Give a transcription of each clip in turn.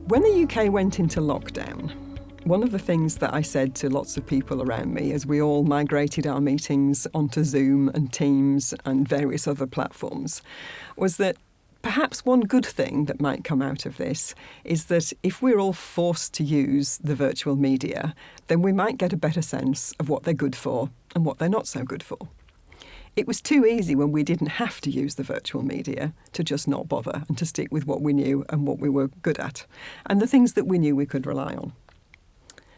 When the UK went into lockdown, one of the things that I said to lots of people around me as we all migrated our meetings onto Zoom and Teams and various other platforms was that perhaps one good thing that might come out of this is that if we're all forced to use the virtual media, then we might get a better sense of what they're good for and what they're not so good for. It was too easy when we didn't have to use the virtual media to just not bother and to stick with what we knew and what we were good at and the things that we knew we could rely on.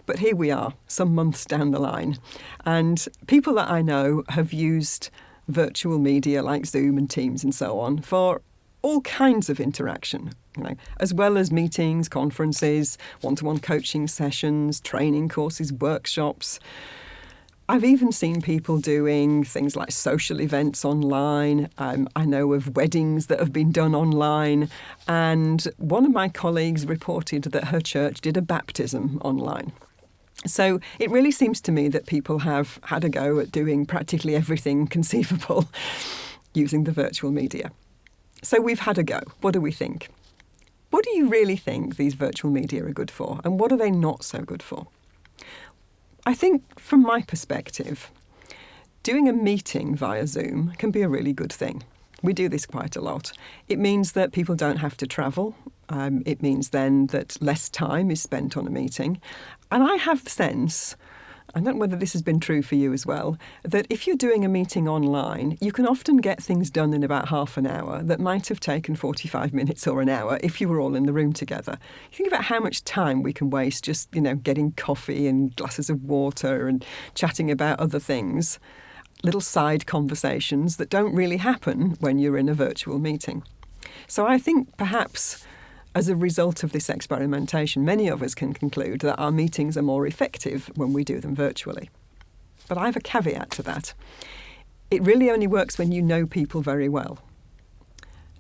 But here we are, some months down the line, and people that I know have used virtual media like Zoom and Teams and so on for all kinds of interaction, as well as meetings, conferences, one-to-one coaching sessions, training courses, workshops. I've even seen people doing things like social events online. I know of weddings that have been done online. And one of my colleagues reported that her church did a baptism online. So it really seems to me that people have had a go at doing practically everything conceivable using the virtual media. So we've had a go. What do we think? What do you really think these virtual media are good for? And what are they not so good for? I think, from my perspective, doing a meeting via Zoom can be a really good thing. We do this quite a lot. It means that people don't have to travel. It means then that less time is spent on a meeting. And I have the sense, I don't know whether this has been true for you as well, that if you're doing a meeting online, you can often get things done in about half an hour that might have taken 45 minutes or an hour if you were all in the room together. You think about how much time we can waste just, getting coffee and glasses of water and chatting about other things, little side conversations that don't really happen when you're in a virtual meeting. So I think perhaps as a result of this experimentation, many of us can conclude that our meetings are more effective when we do them virtually. But I have a caveat to that. It really only works when you know people very well.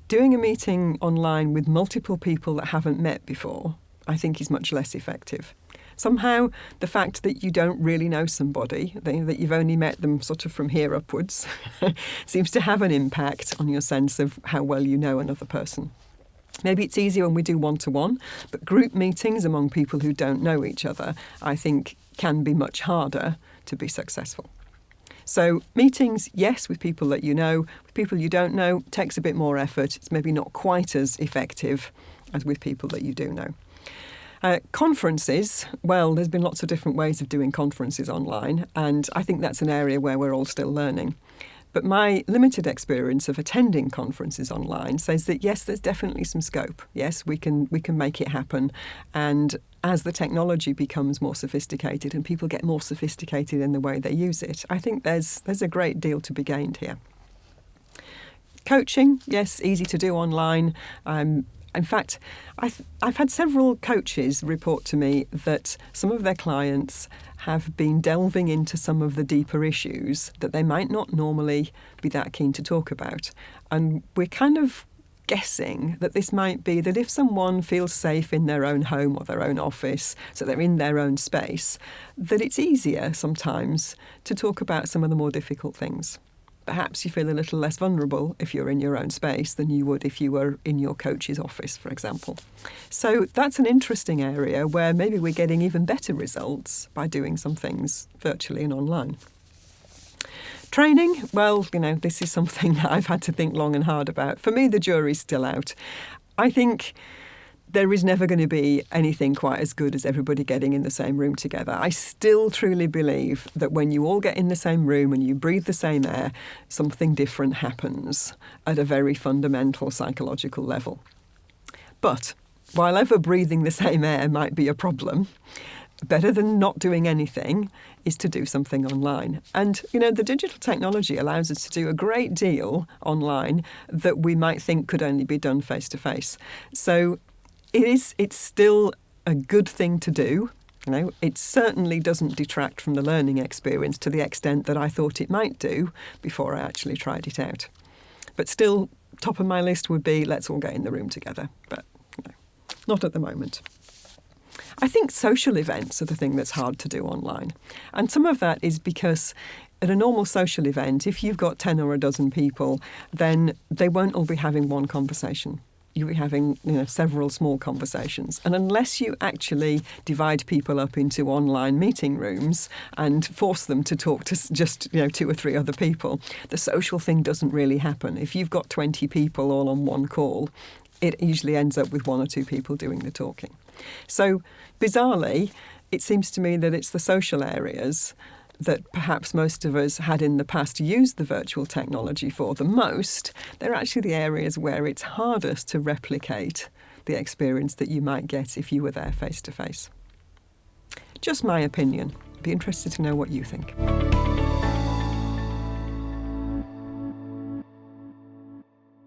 Doing a meeting online with multiple people that haven't met before, I think is much less effective. Somehow, the fact that you don't really know somebody, that you've only met them sort of from here upwards, seems to have an impact on your sense of how well you know another person. Maybe it's easier when we do one-to-one, but group meetings among people who don't know each other, I think, can be much harder to be successful. So meetings, yes, with people that you know. With people you don't know, takes a bit more effort. It's maybe not quite as effective as with people that you do know. Conferences, well, there's been lots of different ways of doing conferences online, and I think that's an area where we're all still learning. But my limited experience of attending conferences online says that, yes, there's definitely some scope. Yes, we can make it happen. And as the technology becomes more sophisticated and people get more sophisticated in the way they use it, I think there's a great deal to be gained here. Coaching, yes, easy to do online. In fact, I've had several coaches report to me that some of their clients have been delving into some of the deeper issues that they might not normally be that keen to talk about. And we're kind of guessing that this might be that if someone feels safe in their own home or their own office, so they're in their own space, that it's easier sometimes to talk about some of the more difficult things. Perhaps you feel a little less vulnerable if you're in your own space than you would if you were in your coach's office, for example. So that's an interesting area where maybe we're getting even better results by doing some things virtually and online. Training, well, this is something that I've had to think long and hard about. For me, the jury's still out. I think there is never going to be anything quite as good as everybody getting in the same room together. I still truly believe that when you all get in the same room and you breathe the same air, something different happens at a very fundamental psychological level. But while ever breathing the same air might be a problem, better than not doing anything is to do something online. And, the digital technology allows us to do a great deal online that we might think could only be done face-to-face. So it's still a good thing to do. It certainly doesn't detract from the learning experience to the extent that I thought it might do before I actually tried it out. But still, top of my list would be let's all get in the room together. But not at the moment. I think social events are the thing that's hard to do online. And some of that is because at a normal social event, if you've got 10 or a dozen people, then they won't all be having one conversation. you'll be having several small conversations. And unless you actually divide people up into online meeting rooms and force them to talk to just 2 or 3 other people, the social thing doesn't really happen. If you've got 20 people all on one call, it usually ends up with 1 or 2 people doing the talking. So bizarrely, it seems to me that it's the social areas that perhaps most of us had in the past used the virtual technology for the most. They're actually the areas where it's hardest to replicate the experience that you might get if you were there face to face. Just my opinion. Be interested to know what you think.